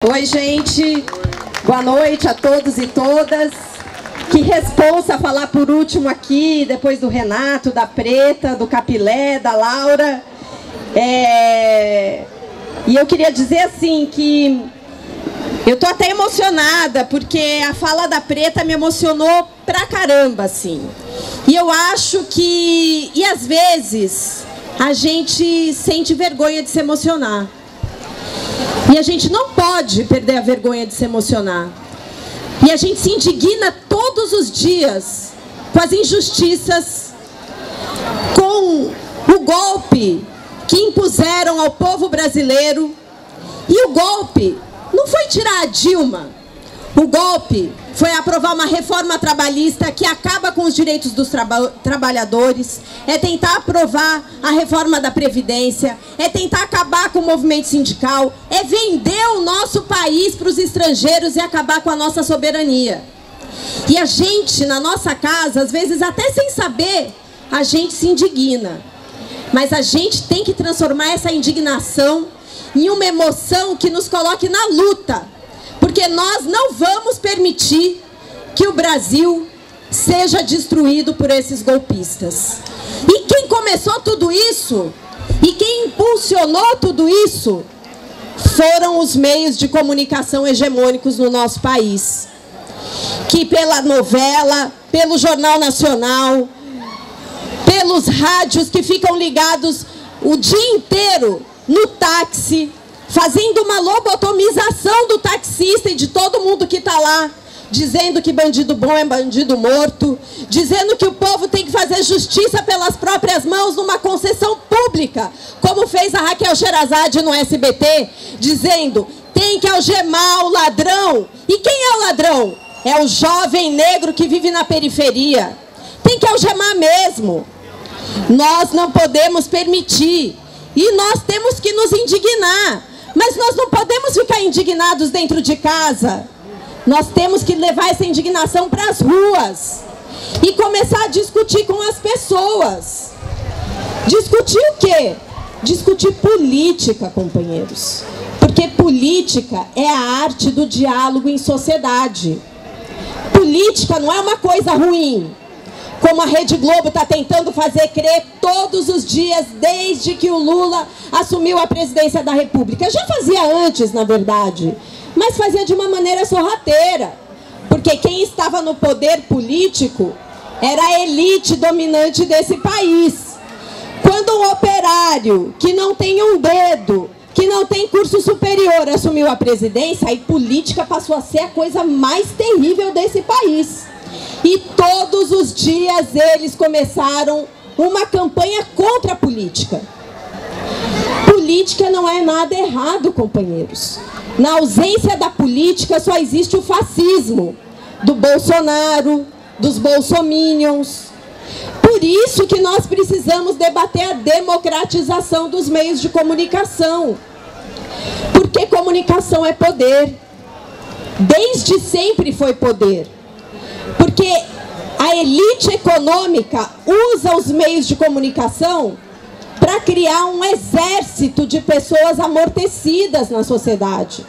Oi, gente. Boa noite a todos e todas. Que responsa falar por último aqui, depois do Renato, da Preta, do Capilé, da Laura. E eu queria dizer assim que eu tô até emocionada, porque a fala da Preta me emocionou pra caramba, assim. E eu acho que... E às vezes a gente sente vergonha de se emocionar. E a gente não pode perder a vergonha de se emocionar. E a gente se indigna todos os dias com as injustiças, com o golpe que impuseram ao povo brasileiro. E o golpe não foi tirar a Dilma. O golpe foi aprovar uma reforma trabalhista que acaba com os direitos dos trabalhadores, é tentar aprovar a reforma da Previdência, é tentar acabar com o movimento sindical, é vender o nosso país para os estrangeiros e acabar com a nossa soberania. E a gente, na nossa casa, às vezes até sem saber, a gente se indigna. Mas a gente tem que transformar essa indignação em uma emoção que nos coloque na luta. Porque nós não vamos permitir que o Brasil seja destruído por esses golpistas. E quem começou tudo isso, e quem impulsionou tudo isso, foram os meios de comunicação hegemônicos no nosso país. Que pela novela, pelo Jornal Nacional, pelos rádios que ficam ligados o dia inteiro no táxi, fazendo uma lobotomização do taxista e de todo mundo que está lá, dizendo que bandido bom é bandido morto, dizendo que o povo tem que fazer justiça pelas próprias mãos numa concessão pública, como fez a Raquel Sherazade no SBT, dizendo tem que algemar o ladrão. E quem é o ladrão? É o jovem negro que vive na periferia. Tem que algemar mesmo. Nós não podemos permitir. E nós temos que nos indignar. Mas nós não podemos ficar indignados dentro de casa. Nós temos que levar essa indignação para as ruas. E começar a discutir com as pessoas. Discutir o quê? Discutir política, companheiros. Porque política é a arte do diálogo em sociedade. Política não é uma coisa ruim, como a Rede Globo está tentando fazer crer todos os dias, desde que o Lula assumiu a presidência da República. Já fazia antes, na verdade, mas fazia de uma maneira sorrateira, porque quem estava no poder político era a elite dominante desse país. Quando um operário que não tem um dedo, que não tem curso superior, assumiu a presidência, aí política passou a ser a coisa mais terrível desse país. E todos os dias eles começaram uma campanha contra a política. Política não é nada errado, companheiros. Na ausência da política só existe o fascismo do Bolsonaro, dos bolsominions. Por isso que nós precisamos debater a democratização dos meios de comunicação. Porque comunicação é poder. Desde sempre foi poder. Porque a elite econômica usa os meios de comunicação para criar um exército de pessoas amortecidas na sociedade.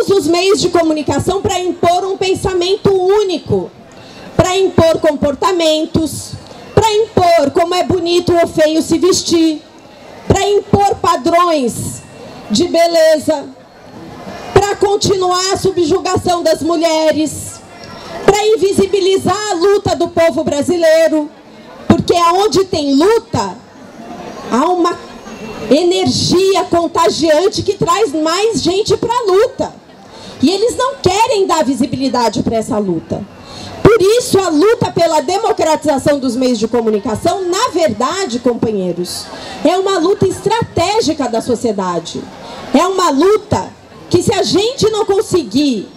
Usa os meios de comunicação para impor um pensamento único, para impor comportamentos, para impor como é bonito ou feio se vestir, para impor padrões de beleza, para continuar a subjugação das mulheres, para invisibilizar a luta do povo brasileiro, porque aonde tem luta, há uma energia contagiante que traz mais gente para a luta. E eles não querem dar visibilidade para essa luta. Por isso, a luta pela democratização dos meios de comunicação, na verdade, companheiros, é uma luta estratégica da sociedade. É uma luta que, se a gente não conseguir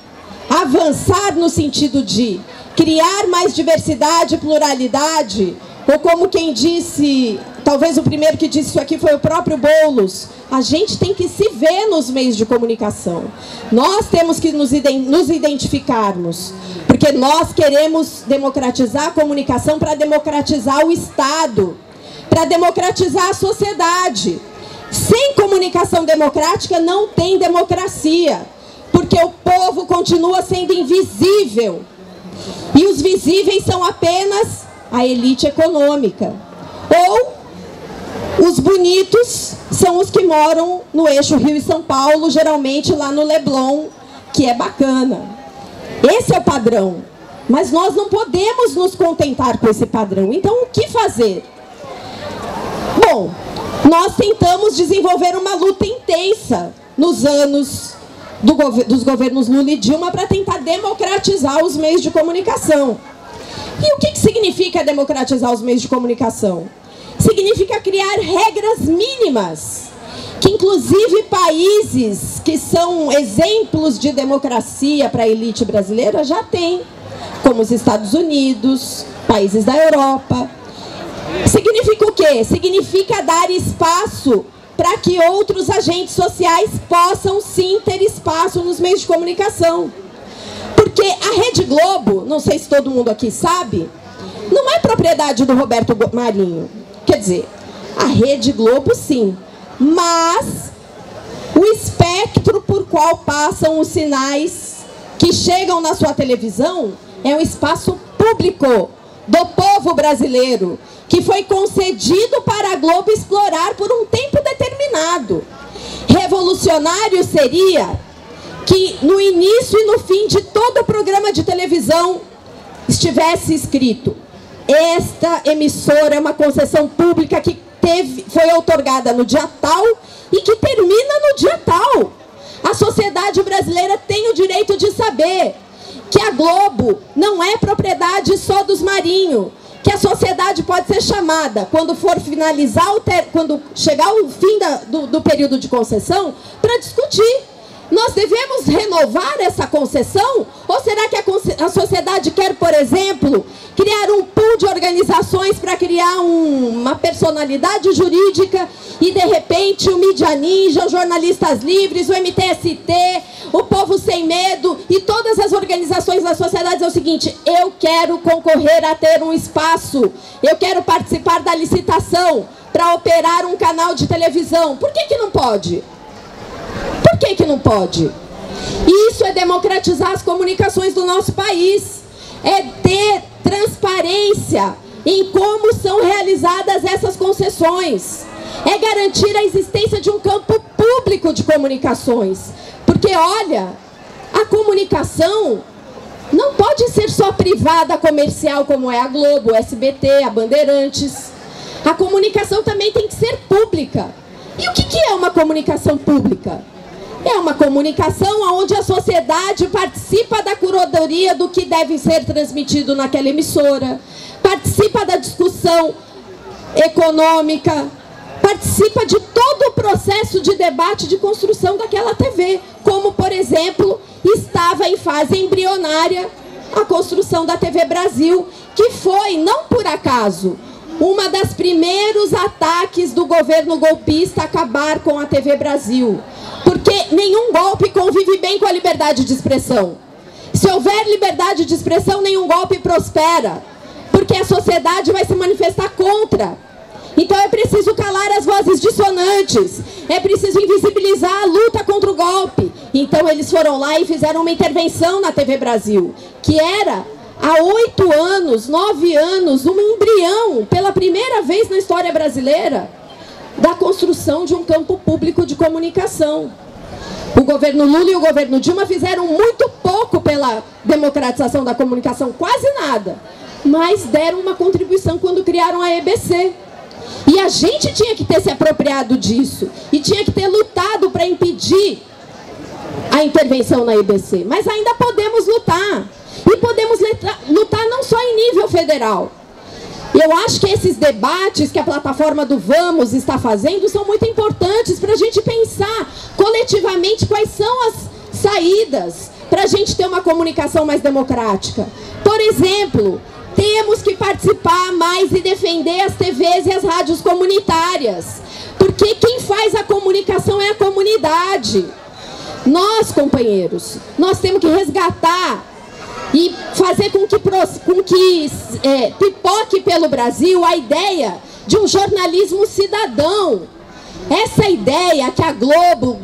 avançar no sentido de criar mais diversidade e pluralidade, ou como quem disse, talvez o primeiro que disse isso aqui foi o próprio Boulos, a gente tem que se ver nos meios de comunicação. Nós temos que nos identificarmos, porque nós queremos democratizar a comunicação para democratizar o Estado, para democratizar a sociedade. Sem comunicação democrática não tem democracia. continua sendo invisível. E os visíveis são apenas a elite econômica. Ou os bonitos são os que moram no eixo Rio e São Paulo, geralmente lá no Leblon, que é bacana. Esse é o padrão. Mas nós não podemos nos contentar com esse padrão. Então, o que fazer? Bom, nós tentamos desenvolver uma luta intensa nos anos dos governos Lula e Dilma para tentar democratizar os meios de comunicação. E o que significa democratizar os meios de comunicação? Significa criar regras mínimas, que inclusive países que são exemplos de democracia para a elite brasileira já têm, como os Estados Unidos, países da Europa. Significa o quê? Significa dar espaço para que outros agentes sociais possam sim ter espaço nos meios de comunicação. Porque a Rede Globo, não sei se todo mundo aqui sabe, não é propriedade do Roberto Marinho. Quer dizer, a Rede Globo sim, mas o espectro por qual passam os sinais que chegam na sua televisão é um espaço público do povo brasileiro, que foi concedido para a Globo explorar por um tempo determinado. Revolucionário seria que no início e no fim de todo o programa de televisão estivesse escrito: esta emissora é uma concessão pública que foi outorgada no dia tal e que termina no dia tal. A sociedade brasileira tem o direito de saber que a Globo não é propriedade só dos Marinho, que a sociedade pode ser chamada, quando for finalizar, quando chegar o fim do período de concessão, para discutir. Nós devemos renovar essa concessão? Ou será que a sociedade quer, por exemplo, criar um pool de organizações para criar uma personalidade jurídica e, de repente, o Mídia Ninja, os Jornalistas Livres, o MTST, o Povo Sem Medo e todas as organizações da sociedade dizem o seguinte: eu quero concorrer a ter um espaço, eu quero participar da licitação para operar um canal de televisão. Por que não pode? Por que não pode? Isso é democratizar as comunicações do nosso país. É ter transparência em como são realizadas essas concessões. É garantir a existência de um campo público de comunicações. Porque, olha, a comunicação não pode ser só privada, comercial, como é a Globo, o SBT, a Bandeirantes. A comunicação também tem que ser pública. E o que é uma comunicação pública? É uma comunicação onde a sociedade participa da curadoria do que deve ser transmitido naquela emissora, participa da discussão econômica, participa de todo o processo de debate de construção daquela TV, como, por exemplo, estava em fase embrionária a construção da TV Brasil, que foi, não por acaso, uma das primeiros ataques do governo golpista a acabar com a TV Brasil. Porque nenhum golpe convive bem com a liberdade de expressão. Se houver liberdade de expressão, nenhum golpe prospera. Porque a sociedade vai se manifestar contra. Então é preciso calar as vozes dissonantes. É preciso invisibilizar a luta contra o golpe. Então eles foram lá e fizeram uma intervenção na TV Brasil, que era, há 8 anos, 9 anos, um embrião, pela primeira vez na história brasileira, da construção de um campo público de comunicação. O governo Lula e o governo Dilma fizeram muito pouco pela democratização da comunicação, quase nada, mas deram uma contribuição quando criaram a EBC. E a gente tinha que ter se apropriado disso e tinha que ter lutado para impedir a intervenção na EBC. Mas ainda podemos lutar. E podemos lutar não só em nível federal. Eu acho que esses debates que a plataforma do Vamos está fazendo são muito importantes para a gente pensar coletivamente quais são as saídas para a gente ter uma comunicação mais democrática. Por exemplo, temos que participar mais e defender as TVs e as rádios comunitárias, porque quem faz a comunicação é a comunidade. Nós, companheiros, nós temos que resgatar e fazer com que pipoque pelo Brasil a ideia de um jornalismo cidadão. Essa ideia que a Globo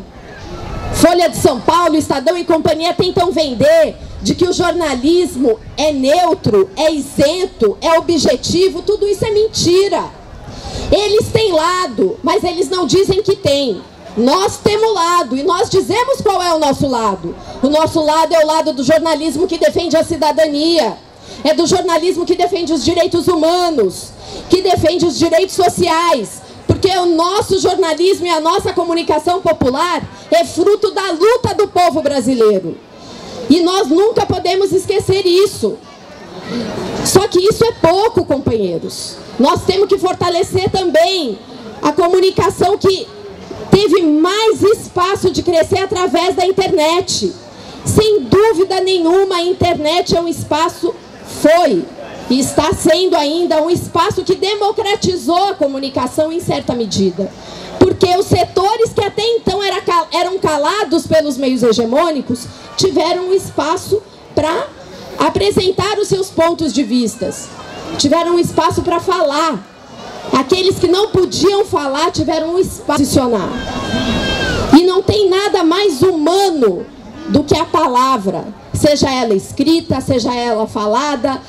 Folha de São Paulo, Estadão e companhia tentam vender de que o jornalismo é neutro, é isento, é objetivo. Tudo isso é mentira. Eles têm lado, mas eles não dizem que tem. Nós temos lado e nós dizemos qual é o nosso lado. O nosso lado é o lado do jornalismo que defende a cidadania, é do jornalismo que defende os direitos humanos, que defende os direitos sociais, porque o nosso jornalismo e a nossa comunicação popular é fruto da luta do povo brasileiro. E nós nunca podemos esquecer isso. Só que isso é pouco, companheiros. Nós temos que fortalecer também a comunicação que teve mais espaço de crescer através da internet. Sem dúvida nenhuma, a internet é um espaço, foi e está sendo ainda um espaço que democratizou a comunicação em certa medida. Porque os setores que até então eram calados pelos meios hegemônicos tiveram um espaço para apresentar os seus pontos de vista, tiveram um espaço para falar. Aqueles que não podiam falar tiveram um espaço para posicionar. E não tem nada mais humano do que a palavra, seja ela escrita, seja ela falada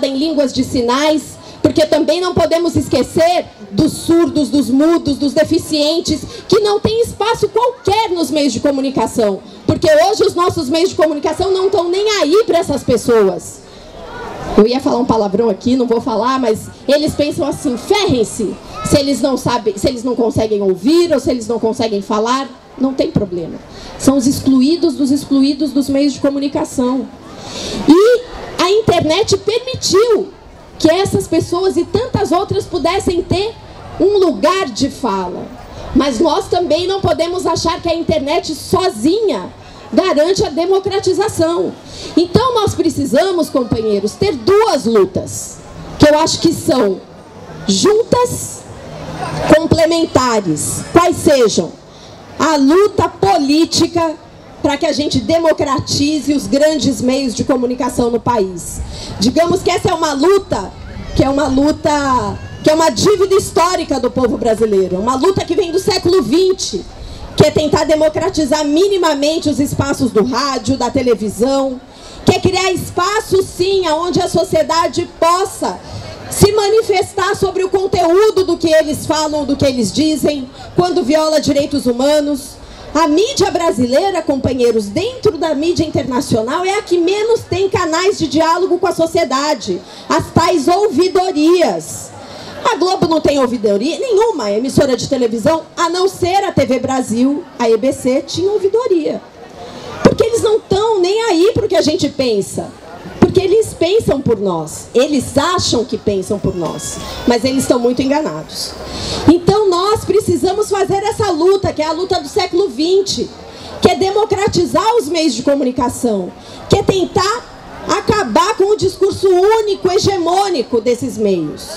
em línguas de sinais, porque também não podemos esquecer dos surdos, dos mudos, dos deficientes, que não tem espaço qualquer nos meios de comunicação, porque hoje os nossos meios de comunicação não estão nem aí para essas pessoas. Eu ia falar um palavrão aqui, não vou falar, mas eles pensam assim: ferrem-se, se eles não sabem, se eles não conseguem ouvir ou se eles não conseguem falar, não tem problema. São os excluídos dos meios de comunicação. E a internet permitiu que essas pessoas e tantas outras pudessem ter um lugar de fala. Mas nós também não podemos achar que a internet sozinha garante a democratização. Então nós precisamos, companheiros, ter duas lutas, que eu acho que são juntas, complementares. Quais sejam? A luta política para que a gente democratize os grandes meios de comunicação no país. Digamos que essa é uma luta que é uma dívida histórica do povo brasileiro, uma luta que vem do século XX, que é tentar democratizar minimamente os espaços do rádio, da televisão, que é criar espaços, sim, onde a sociedade possa se manifestar sobre o conteúdo do que eles falam, do que eles dizem, quando viola direitos humanos. A mídia brasileira, companheiros, dentro da mídia internacional, é a que menos tem canais de diálogo com a sociedade, as tais ouvidorias. A Globo não tem ouvidoria nenhuma, emissora de televisão, a não ser a TV Brasil, a EBC, tinha ouvidoria. Porque eles não estão nem aí para o que a gente pensa. Porque eles pensam por nós, eles acham que pensam por nós, mas eles estão muito enganados. Então nós precisamos fazer essa luta, que é a luta do século XX, que é democratizar os meios de comunicação, que é tentar acabar com o discurso único, hegemônico desses meios.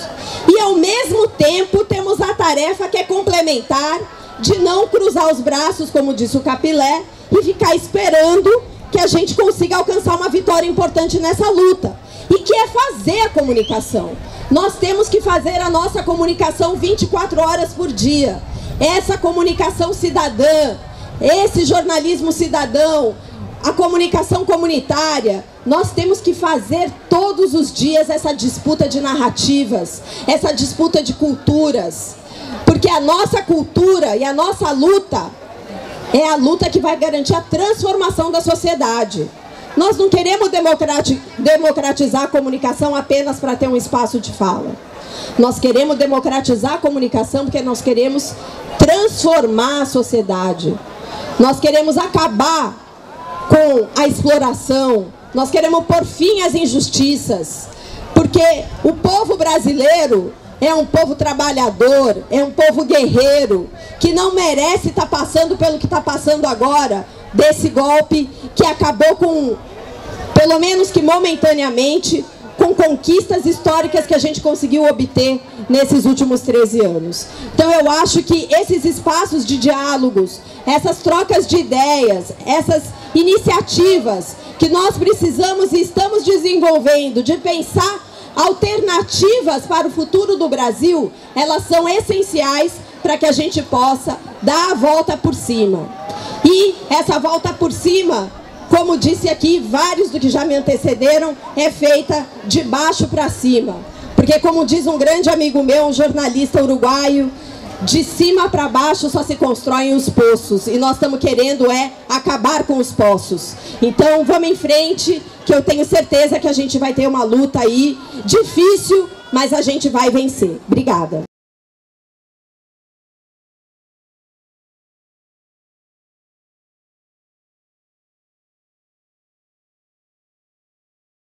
E ao mesmo tempo temos a tarefa que é complementar, de não cruzar os braços, como disse o Capilé, e ficar esperando que a gente consiga alcançar uma vitória importante nessa luta, e que é fazer a comunicação. Nós temos que fazer a nossa comunicação 24 horas por dia. Essa comunicação cidadã, esse jornalismo cidadão, a comunicação comunitária, nós temos que fazer todos os dias essa disputa de narrativas, essa disputa de culturas, porque a nossa cultura e a nossa luta é a luta que vai garantir a transformação da sociedade. Nós não queremos democratizar a comunicação apenas para ter um espaço de fala. Nós queremos democratizar a comunicação porque nós queremos transformar a sociedade. Nós queremos acabar com a exploração. Nós queremos pôr fim às injustiças. Porque o povo brasileiro é um povo trabalhador, é um povo guerreiro, que não merece estar passando pelo que está passando agora, desse golpe que acabou com, pelo menos que momentaneamente, com conquistas históricas que a gente conseguiu obter nesses últimos 13 anos. Então eu acho que esses espaços de diálogos, essas trocas de ideias, essas iniciativas que nós precisamos e estamos desenvolvendo de pensar alternativas para o futuro do Brasil, elas são essenciais para que a gente possa dar a volta por cima. E E essa volta por cima, como disse aqui vários do que já me antecederam, é feita de baixo para cima. Porque, como diz um grande amigo meu, um jornalista uruguaio, de cima para baixo só se constroem os poços. E nós estamos querendo acabar com os poços. Então, vamos em frente, que eu tenho certeza que a gente vai ter uma luta aí difícil, mas a gente vai vencer. Obrigada.